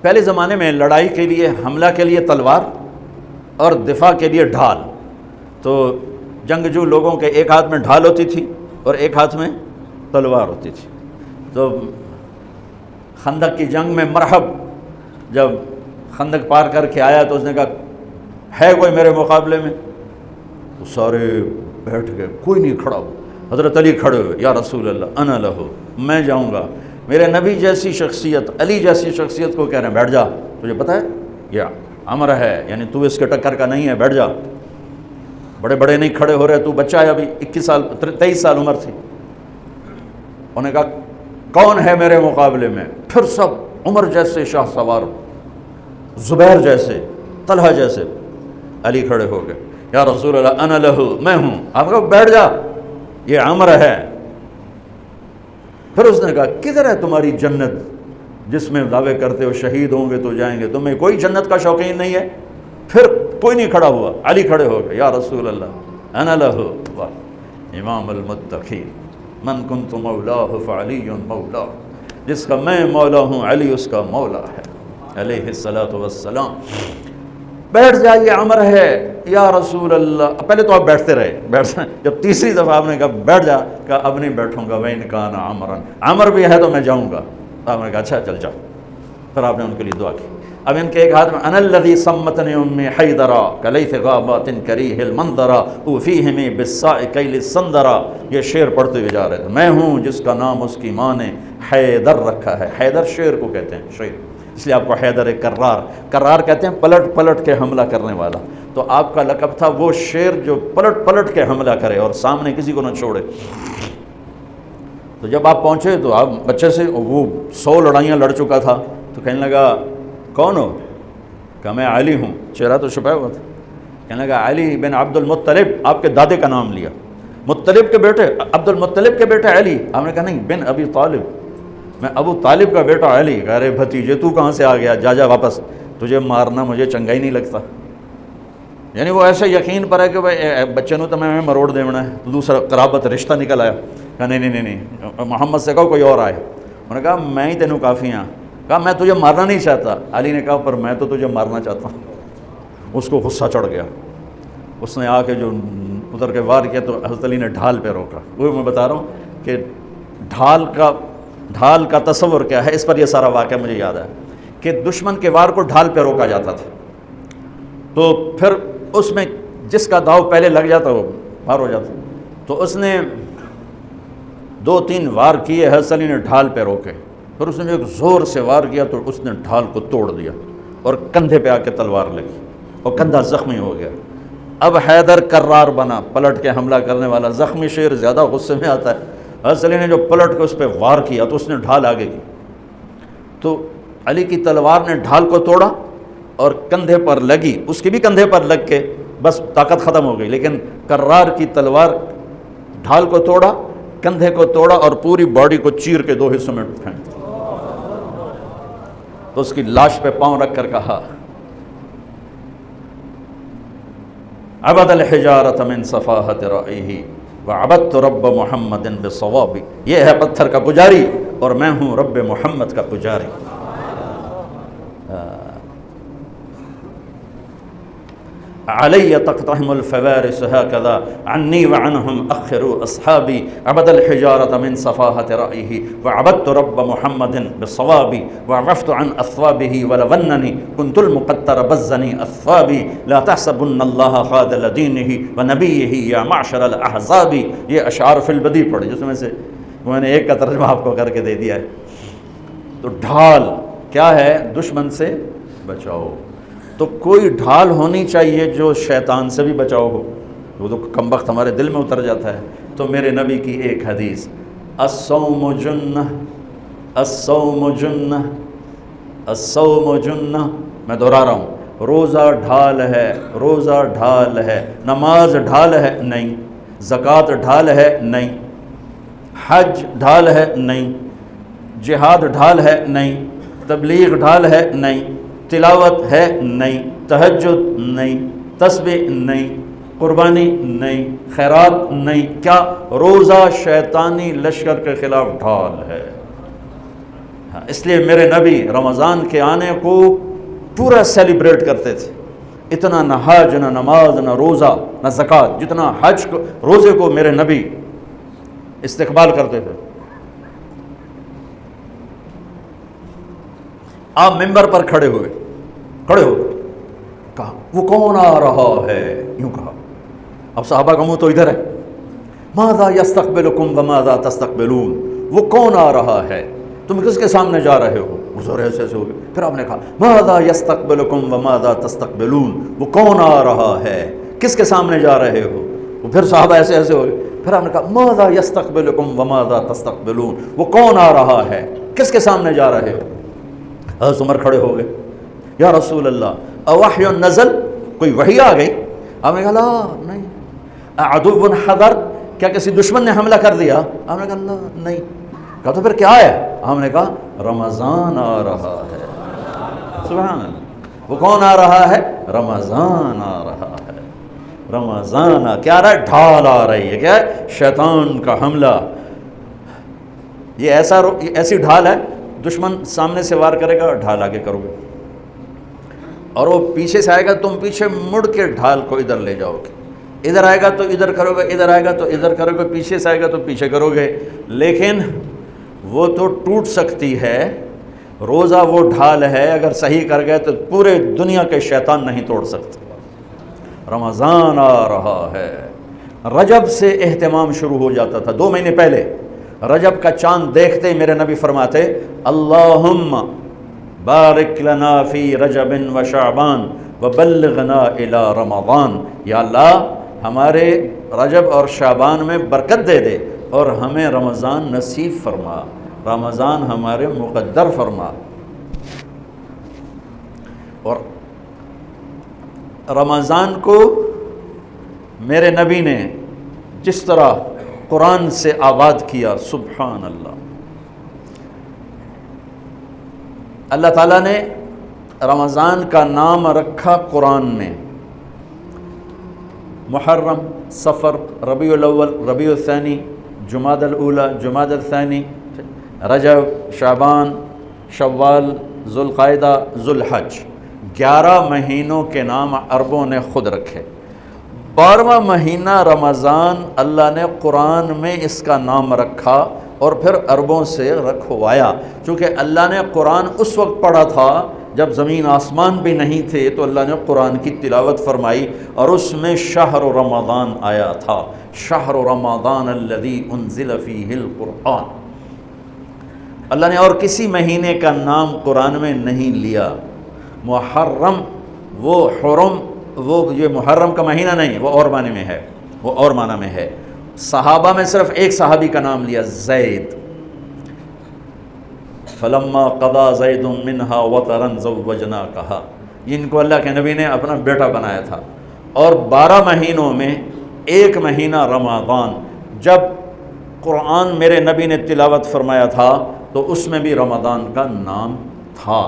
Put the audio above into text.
پہلے زمانے میں لڑائی کے لیے، حملہ کے لیے تلوار اور دفاع کے لیے ڈھال. تو جنگجو لوگوں کے ایک ہاتھ میں ڈھال ہوتی تھی اور ایک ہاتھ میں تلوار ہوتی تھی. تو خندق کی جنگ میں مرحب جب خندق پار کر کے آیا تو اس نے کہا ہے کوئی میرے مقابلے میں؟ تو سارے بیٹھ گئے، کوئی نہیں کھڑا ہو. حضرت علی کھڑے ہوئے، یا رسول اللہ انا لہو، میں جاؤں گا. میرے نبی جیسی شخصیت، علی جیسی شخصیت کو کہہ رہے ہیں بیٹھ جا، تجھے پتہ ہے یہ امر ہے، یعنی تو اس کے ٹکر کا نہیں ہے، بیٹھ جا. بڑے بڑے نہیں کھڑے ہو رہے، تو بچہ ہے ابھی 21 سال 23 سال عمر تھی. انہوں نے کہا کون ہے میرے مقابلے میں؟ پھر سب عمر جیسے شاہ سوار، زبیر جیسے، طلحہ جیسے. علی کھڑے ہو گئے، یا رسول اللہ انا لہو، میں ہوں. آپ کہو بیٹھ جا، یہ امر ہے. پھر اس نے کہا کدھر ہے تمہاری جنت جس میں دعوے کرتے ہو شہید ہوں گے تو جائیں گے، تمہیں کوئی جنت کا شوقین نہیں ہے؟ پھر کوئی نہیں کھڑا ہوا. علی کھڑے ہو گئے، یا رسول اللہ انا لہو. واہ، امام المتقین، من کنت مولاہ فعلی مولا، جس کا میں مولا ہوں علی اس کا مولا ہے علیہ الصلاۃ والسلام. بیٹھ جائیے، امر ہے یا رسول اللہ. پہلے تو آپ بیٹھتے رہے، جب تیسری دفعہ آپ نے کہا بیٹھ جا، کہا اب نہیں بیٹھوں گا، وَإِنْ كَانَ عَمْرًا، امر بھی ہے تو میں جاؤں گا. آپ نے کہا اچھا چل جاؤ. پھر آپ نے ان کے لیے دعا کی. اب ان کے ایک ہاتھ میں انا الذی سمتنی امی حیدرا کلیث غابات کریہ المنظرا اوفیہمی بالساء کیل السندرا. یہ شعر پڑھتے ہوئے جا رہے تھے. میں ہوں جس کا نام اس کی ماں نے حیدر رکھا ہے. حیدر شعر کو کہتے ہیں، شعر، اس لیے آپ کو حیدر کرار، کرار کہتے ہیں پلٹ پلٹ کے حملہ کرنے والا. تو آپ کا لقب تھا وہ شعر جو پلٹ پلٹ کے حملہ کرے اور سامنے کسی کو نہ چھوڑے. تو جب آپ پہنچے تو آپ بچے سے، وہ 100 لڑائیاں لڑ چکا تھا، تو کہنے لگا کون ہو؟ کہا میں علی ہوں. چہرہ تو چھپایا ہوا تھا. کہنے لگا علی بن عبد المطلب، آپ کے دادے کا نام لیا. مطلب کے بیٹے، عبد المطلب کے بیٹے علی. آپ نے کہا نہیں، بن ابی طالب، میں ابو طالب کا بیٹا علی. کہہ رہے بھتیجے تو کہاں سے آ گیا، جا جا واپس، تجھے مارنا مجھے چنگا ہی نہیں لگتا. یعنی وہ ایسے یقین پر ہے کہ بھائی بچے نو تو میں مروڑ دینا ہے. تو دوسرا قرابت رشتہ نکل آیا. کہا نہیں، محمد سے کہو کوئی اور آئے. انہوں نے کہا میں ہی تینوں کافی ہاں. کہا میں تجھے مارنا نہیں چاہتا. علی نے کہا پر میں تو تجھے مارنا چاہتا ہوں. اس کو غصہ چڑھ گیا. اس نے آ کے جو ادھر کے وار کیا تو حضرت علی نے ڈھال پہ روکا. وہ میں بتا رہا ہوں کہ ڈھال کا تصور کیا ہے. اس پر یہ سارا واقعہ مجھے یاد ہے کہ دشمن کے وار کو ڈھال پہ روکا جاتا تھا. تو پھر اس میں جس کا داؤ پہلے لگ جاتا وہ پار ہو جاتا. تو اس نے 2-3 وار کیے، حضرت علی نے ڈھال پہ روکے. پھر اس نے ایک زور سے وار کیا تو اس نے ڈھال کو توڑ دیا اور کندھے پہ آ کے تلوار لگی اور کندھا زخمی ہو گیا. اب حیدر کرار بنا، پلٹ کے حملہ کرنے والا. زخمی شیر زیادہ غصے میں آتا ہے. حضرت علی نے جو پلٹ کے اس پہ وار کیا تو اس نے ڈھال آگے کی. تو علی کی تلوار نے ڈھال کو توڑا اور کندھے پر لگی. اس کی بھی کندھے پر لگ کے بس طاقت ختم ہو گئی. لیکن کرار کی تلوار ڈھال کو توڑا، کندھے کو توڑا اور پوری باڈی کو چیر کے 2 حصوں میں پھینک دیا. تو اس کی لاش پہ پاؤں رکھ کر کہا عبد الحجارۃ من صفاحت رأیہ وعبدت رب محمد بصواب. یہ ہے پتھر کا پجاری اور میں ہوں رب محمد کا پجاری. علی تقتحم الفوارس هكذا عني وعنهم اخروا اصحابي عبد الحجارة من صفاحة رأيه وعبدت رب محمد بالصواب وعفت عن اثوابه ولونني كنت المقتر بزني اثوابي لا تحسبن الله خاذل دينه ونبيه يا معشر الاحزاب. یہ اشعار فی البدی پڑھے جس میں سے میں نے ایک کا ترجمہ آپ کو کر کے دے دیا ہے. تو ڈھال کیا ہے؟ دشمن سے بچاؤ. تو کوئی ڈھال ہونی چاہیے جو شیطان سے بھی بچاؤ ہو. وہ تو کم وقت ہمارے دل میں اتر جاتا ہے. تو میرے نبی کی ایک حدیث، الصوم جنہ، الصوم جنہ، الصوم جنہ. میں دہرا رہا ہوں، روزہ ڈھال ہے، روزہ ڈھال ہے. نماز ڈھال ہے؟ نہیں. زکوٰۃ ڈھال ہے؟ نہیں. حج ڈھال ہے؟ نہیں. جہاد ڈھال ہے؟ نہیں. تبلیغ ڈھال ہے؟ نہیں. تلاوت ہے؟ نہیں. تہجد نہیں. تسبیح نہیں. قربانی نہیں. خیرات نہیں. کیا؟ روزہ شیطانی لشکر کے خلاف ڈھال ہے. اس لیے میرے نبی رمضان کے آنے کو پورا سیلیبریٹ کرتے تھے. اتنا نہ حج نہ نماز نہ روزہ نہ زکوٰۃ جتنا حج کو روزے کو میرے نبی استقبال کرتے تھے. آپ ممبر پر کھڑے ہوئے کہا وہ کون آ رہا ہے، یوں کہا. اب صحابہ کا منہ تو ادھر ہے. ماذا یستقبلکم وماذا تستقبلون، وہ کون آ رہا ہے، تم کس کے سامنے جا رہے ہو. حضور ایسے ایسے ہو گئے. پھر آپ نے کہا ماذا یستقبلکم وماذا تستقبلون، وہ کون آ رہا ہے، کس کے سامنے جا رہے ہو. وہ پھر صحابہ ایسے ایسے ہو گئے. پھر آپ نے کہا ماذا یستقبلکم وماذا تستقبلون، وہ کون آ رہا ہے، کس کے سامنے جا رہے ہو. حضرت عمر کھڑے ہو گئے. یا رسول اللہ اوحی نزل، کوئی وحی آ گئی. آپ نے کہا لا نہیں. عدو حضر، کیا کسی دشمن نے حملہ کر دیا. آپ نے کہا لا نہیں. کہا تو پھر کیا ہے. ہم نے کہا رمضان آ رہا ہے. سبحان اللہ. وہ کون آ رہا ہے، رمضان آ رہا ہے. رمضان کیا آ رہا ہے، ڈھال آ رہی ہے. کیا ہے، شیطان کا حملہ. یہ ایسی ڈھال ہے، دشمن سامنے سے وار کرے گا، ڈھال آگے کرو گے، اور وہ پیچھے سے آئے گا، تم پیچھے مڑ کے ڈھال کو ادھر لے جاؤ گے. ادھر آئے گا تو ادھر کرو گے، ادھر آئے گا تو ادھر کرو گے، پیچھے سے آئے گا تو پیچھے کرو گے. لیکن وہ تو ٹوٹ سکتی ہے. روزہ وہ ڈھال ہے، اگر صحیح کر گئے تو پورے دنیا کے شیطان نہیں توڑ سکتے. رمضان آ رہا ہے. رجب سے اہتمام شروع ہو جاتا تھا. 2 مہینے پہلے رجب کا چاند دیکھتے میرے نبی فرماتے اللہم بارک لنا فی رجب و شعبان وبلغنا الی رمضان. یا اللہ ہمارے رجب اور شعبان میں برکت دے دے اور ہمیں رمضان نصیب فرما، رمضان ہمارے مقدر فرما. اور رمضان کو میرے نبی نے جس طرح قرآن سے آباد کیا، سبحان اللہ. اللہ تعالیٰ نے رمضان کا نام رکھا قرآن میں. محرم، صفر، ربیع الاول، ربیع الثانی، جمادی الاولی، جمادی الثانی، رجب، شعبان، شوال، ذوالقعدہ، ذوالحج. 11 مہینوں کے نام عربوں نے خود رکھے. 12واں مہینہ رمضان اللہ نے قرآن میں اس کا نام رکھا اور پھر عربوں سے رکھوایا. چونکہ اللہ نے قرآن اس وقت پڑھا تھا جب زمین آسمان بھی نہیں تھے، تو اللہ نے قرآن کی تلاوت فرمائی اور اس میں شہر رمضان آیا تھا. شہر رمضان الذی انزل فیہ القرآن. اللہ نے اور کسی مہینے کا نام قرآن میں نہیں لیا. محرم، وہ حرم، وہ یہ محرم کا مہینہ نہیں، وہ اور معنی میں ہے، وہ اور معنی میں ہے. صحابہ میں صرف ایک صحابی کا نام لیا، زید. فلما قضا زید منہا وطرا زوجناکہا. ان کو اللہ کے نبی نے اپنا بیٹا بنایا تھا. اور 12 مہینوں میں ایک مہینہ رمضان، جب قرآن میرے نبی نے تلاوت فرمایا تھا تو اس میں بھی رمضان کا نام تھا.